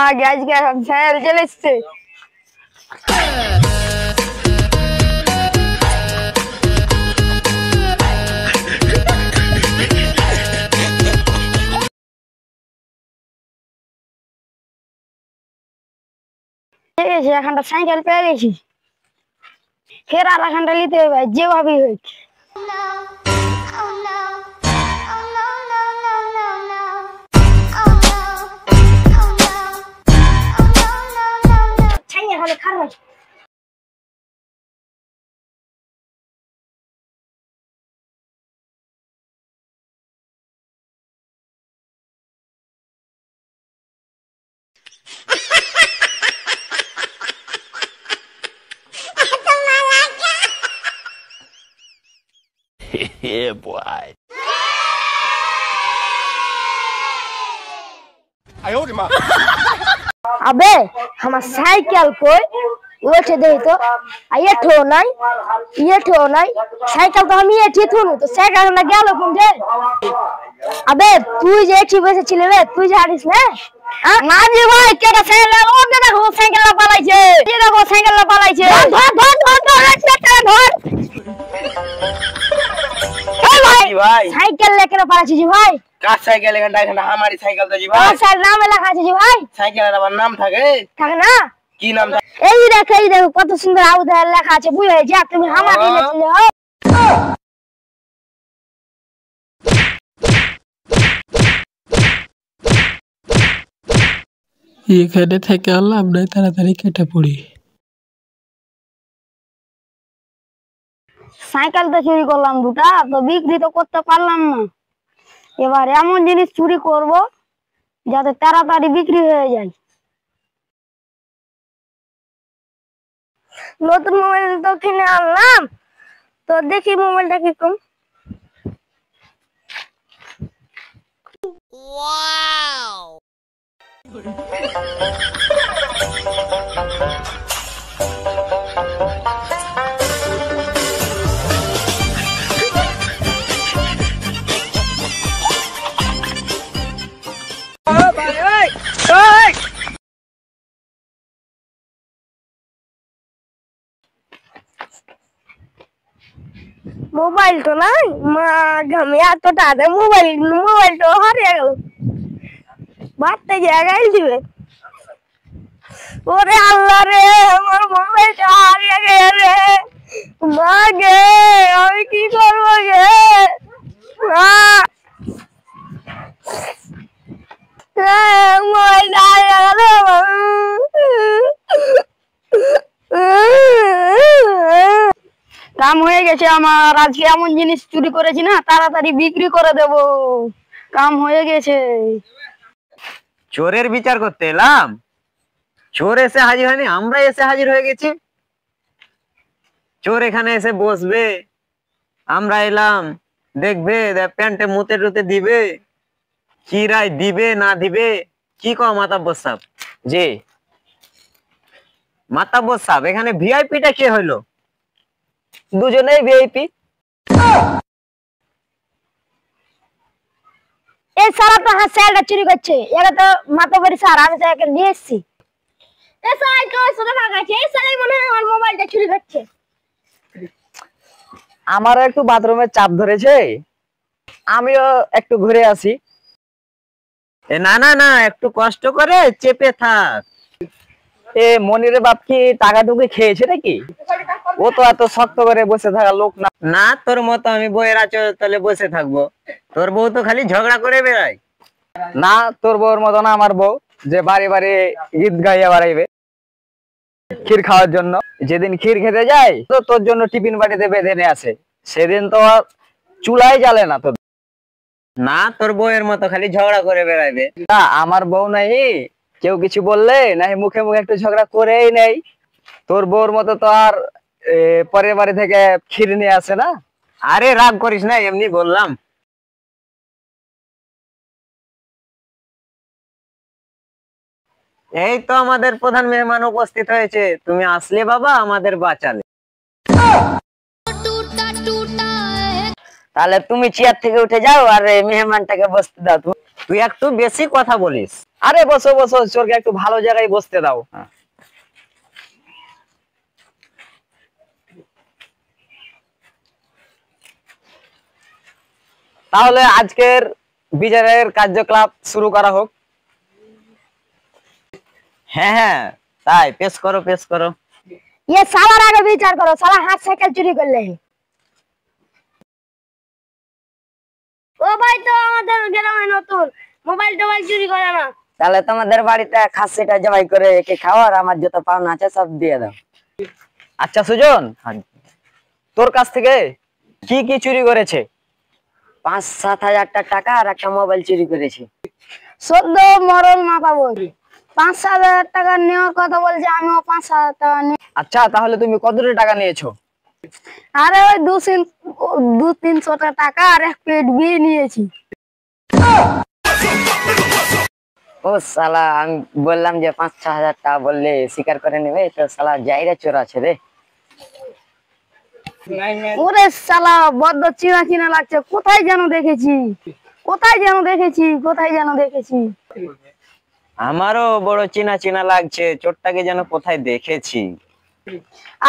আজকে সাইকেল চলে এসছে। এখানটা সাইকেল পেয়ে গেছি, ফের আর এখানটা নিতে হবে যেভাবেই হোক। Yeah, boy. अबे हमार साइकिल कोई उठे दे तो ये ठो नहीं साइकिल तो हम ये ठीक थोनु तो साइकिल ना गेलो कौन दे। अबे तू जे ठीक वैसे चले रे तू जा रही है ना जी भाई केटा साइकिल ओ दे देखो साइकिल ला पालाई छे ये देखो साइकिल ला पालाई छे धर भाई साइकिल लेके पाला छे जी भाई का साइकिल घंटा घंटा हमारी साइकिल तो जी भाई साइकिल नाम লেখা আছে জি ভাই साइकिल এর নাম থাকে না কি নাম থাকে এই দেখো কত সুন্দর আউদার লেখা আছে বুঝে যা তুমি আমাকে চলে যাও। এখানে থেকে আল্লাহ নাই তাড়াতাড়ি কেটে পড়ি। সাইকেল তো চুরি করলাম দুটা তো বিক্রি তো করতে পারলাম না, এবার এমন জিনিস চুরি করব যাতে তাড়াতাড়ি বিক্রি হয়ে যায়। নতুন মোবাইল তো কিনে আনলাম তো দেখি মোবাইলটা কিরকম। Wow! মোবাইল তো নাই মা ঘামে এত টাকা মোবাইল তো হারিয়ে গেল, বাড়তে জায়গায় দিবে। ওরে আল্লাহ রে আমার মোবাইলটা হারিয়ে গেছে রে মা গে আমি কি করবো গে মা মোবাইলটা হারিয়ে গেল। কাম হয়ে গেছে আমার, আজকে এমন জিনিস চুরি করেছি না তাড়াতাড়ি বিক্রি করে দেব, কাম হয়ে গেছে। চোরের বিচার করতে এলাম, চোর এসে হাজির হয়নি আমরা এসে হাজির হয়ে গেছি। চোর এখানে এসে বসবে, আমরা এলাম দেখবে প্যান্টে মুতে টুতে দিবে, কি রায় দিবে না দিবে কি কো মাতাব্বর সাহেব? জি মাতাব্বর সাহেব এখানে ভিআইপিটা কে হইলো? দুজনেই ভিআইপি। এই সারা তো হাসেলটা চুরি করছে, এরা তো মাতাবাড়ি সারা আমি তাকে নিয়ে এসেছি। এই সাইকেল সাথে ভাগাচ্ছে, এই সারাই মনে হয় আমার মোবাইলটা চুরি করছে। আমারও একটু বাথরুমের চাপ ধরেছে, আমিও একটু ঘুরে আসি। না না না একটু কষ্ট করে চেপে থাক। এ মনিরের বাপ কি টাকা টুকে খেয়েছে নাকি? ও তো এত শক্ত করে বসে থাকা লোক না। না তোর মতো আমি বইয়ের আঁচলে বসে থাকবো, তোর বউ তো খালি ঝগড়া করে বেড়ায়। না তোর বউর মতো না আমার বউ, যে বাড়ি বাড়ি গীত গাইয়া বাড়াইবে ক্ষীর খাওয়ার জন্য। যেদিন ক্ষীর খেতে যায় তো তোর জন্য টিফিন বাটিতে বেঁধে নিয়ে আসে, সেদিন তো চুলাই জ্বালে না তোর। না তোর বউয়ের মতো খালি ঝগড়া করে বেড়াইবে। না আমার বউ নাই, কেউ কিছু বললে নাই মুখে মুখে একটু ঝগড়া করেই নেই। তোর বউর মতো তো আর পরের বাড়ি থেকে ক্ষীর নিয়ে আসে না। আরে রাগ করিস না, এমনি বললাম। এই তো আমাদের প্রধান মেহমান উপস্থিত হয়েছে, তুমি আসলে বাবা আমাদের বাঁচালে। তাহলে তুমি চেয়ার থেকে উঠে যাও আর মেহমানটাকে বসতে দাও। তুই একটু বেশি কথা বলিস। আরে বসো বসো, চোরকে একটু ভালো জায়গায় বসতে দাও। তাহলে আজকের বিচারের কার্যকলাপ শুরু করা হোক। হ্যাঁ হ্যাঁ, তাই পেশ করো পেশ করো। ये साला आगे विचार करो, साला हाथ साइकिल चोरी कर ले। ও ভাই তো আমাদের গ্রামে নতুন মোবাইল টোবাইল চুরি করে না। তাহলে তোমাদের বাড়িতে খাসিটা জবাই করে একে খাও, আর আমার যত পাওনা আছে সব দিয়ে দাও। আচ্ছা সুজন, তোর কাছ থেকে কি কি চুরি করেছে? 5-7 হাজার টাকা আর একটা মোবাইল চুরি করেছি। সদ্য মরণ মাথা বল 5,000 টাকা নেওয়ার কথা বলছে, আমিও 5,000 টাকা নিয়ে। আচ্ছা তাহলে তুমি কত টাকা নিয়েছো? আরে ওই 200-300 টাকা আর এক প্লেট বিয়ে নিয়েছি। ও শালা, আমি বললাম যে 5-6 হাজার টাকা বললে স্বীকার করে নেবে, তো শালা জাইরা চোর আছে রে। ওরে শালা বড্ড চিনা চিনা লাগছে, কোথায় যেন দেখেছি কোথায় যেন দেখেছি কোথায় যেন দেখেছি। আমারও বড় চিনা চিনা লাগছে, চোরটাকে যেন কোথায় দেখেছি।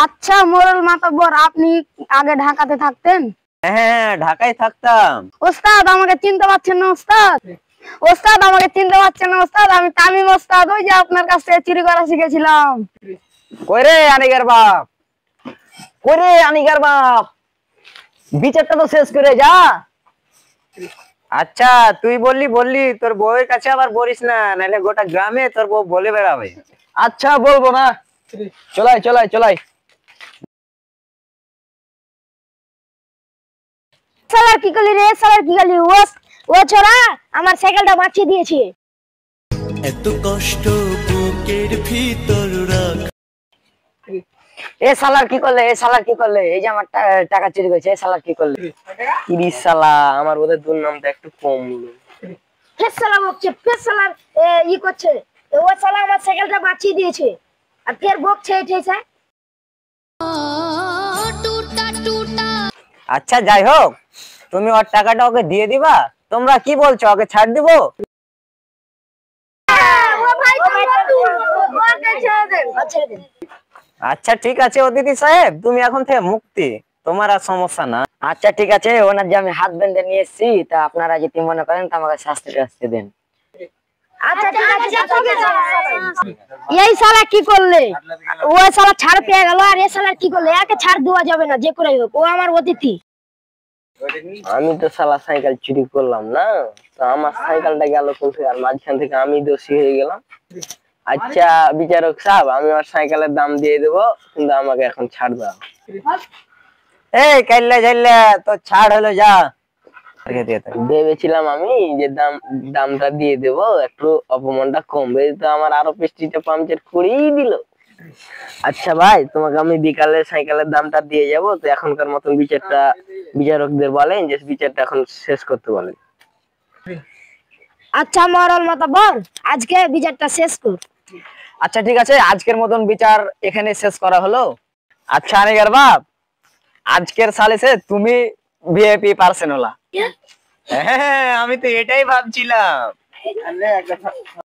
আচ্ছা মোরল মাতব্বর, আপনি আগে ঢাকাতে থাকতেন? হ্যাঁ ঢাকায় থাকতাম। ওস্তাদ আমাকে চিনতে পারছেন না ওস্তাদ? ওস্তাদ আমাকে চিনতে পারছেন না ওস্তাদ? আমি তামিম ওস্তাদ, ওই যে আপনার কাছ থেকে চুরি করা শিখেছিলাম। কই রে আনিকার বাপ, কই রে আনিকার বাপ, বিচারটা তো শেষ করে যা। আচ্ছা তুই বললি তোর বউয়ের কাছে আবার বলিস না, নাহলে গোটা গ্রামে তোর বউ বলে বেড়াবে। আচ্ছা বলবো না, চলাই চলাই চলাই। সালার কি করলি রে, সালার কি করলি? ও ছোড়া আমার সাইকেলটা বাঁচিয়ে দিয়েছে। এত কষ্ট বুকের ভিতর রাখ। এ শালার কি করলে, এ শালার কি করলে? এই যে আমার টাকা চুরি করেছে, এ শালার কি করলে? ইরি শালা, আমার বোধহয় দুর্নামটা একটু কমলো। ফের সালা বকছে, ফের সালার ই করছে। ও সালা আমার সাইকেলটা বাঁচিয়ে দিয়েছে আর ফের বকছে এঠেছে। আচ্ছা যাই হোক, তুমি ওর টাকাটা ওকে দিয়ে দিবা? তোমরা কি বলছো, ওকে ছাড় দিব? আচ্ছা ঠিক আছে অতিথি সাহেব, তুমি এখন থেকে মুক্তি, তোমার আর সমস্যা না। আচ্ছা ঠিক আছে, ওনার যে আমি হাত বেঁধে নিয়ে এসেছি, তা আপনারা যদি মনে করেন তো আমাকে শাস্তি দেন। আচ্ছা ঠিক আছে। এই শালা কি করলে? ও শালা ছাড় পেয়ে গেল, আর এই শালা কি করলে? একে ছাড় দেওয়া যাবে না, যে করে হোক, ও আমার অতিথি। আমি তো শালা সাইকেল চুরি করলাম না, তো আমার সাইকেলটা গেল কোথায়, আর মাঝখান থেকে আমি দোষী হয়ে গেলাম। আচ্ছা বিচারক সাহেব, আমি আমার সাইকেলের দাম দিয়ে দেবো, কিন্তু আমাকে এখন ছাড় দাও। এই কাইল্লা ঝাইল্লা, তো ছাড় হলো, যা। ভেবেছিলাম আমি যে দামটা দিয়ে দেবো, একটু অপমানটা কমবে, তো আমার আরো পেস্টিটা পাংচার করেই দিল। আচ্ছা ভাই, তোমাকে আমি বিকালে সাইকেলের দামটা দিয়ে যাবো, তো এখনকার মতন বিচারকদের বলেন যে বিচারটা এখন শেষ করতে বলেন। আচ্ছা মরল মাতব্বর, আজকে বিচারটা শেষ কর। আচ্ছা ঠিক আছে, আজকের মতন বিচার এখানে শেষ করা হলো। আচ্ছা আনিকার বাপ, আজকের সালিসে তুমি ভিআইপি পার্সন হলা। হ্যাঁ আমি তো এটাই ভাবছিলাম।